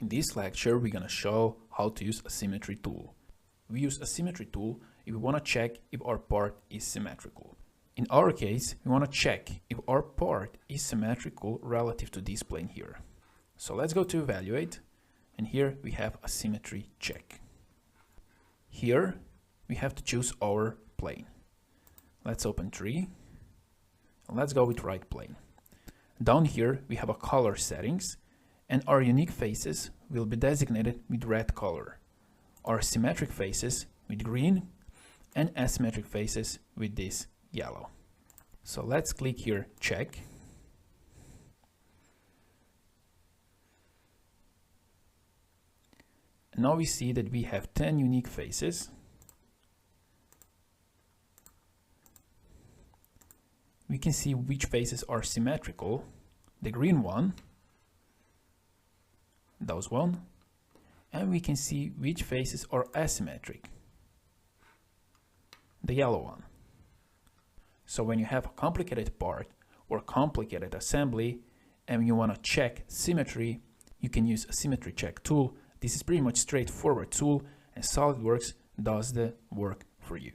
In this lecture, we're going to show how to use a symmetry tool. We use a symmetry tool if we want to check if our part is symmetrical. In our case, we want to check if our part is symmetrical relative to this plane here. So let's go to evaluate, and here we have a symmetry check. Here we have to choose our plane. Let's open tree, and let's go with right plane. Down here we have a color settings, and our unique faces will be designated with red color, our symmetric faces with green, and asymmetric faces with this yellow. So let's click here check. And now we see that we have 10 unique faces. We can see which faces are symmetrical. The green one, those one, and we can see which faces are asymmetric. The yellow one. So when you have a complicated part or complicated assembly and you want to check symmetry, you can use a symmetry check tool. This is pretty much straightforward tool, and SOLIDWORKS does the work for you.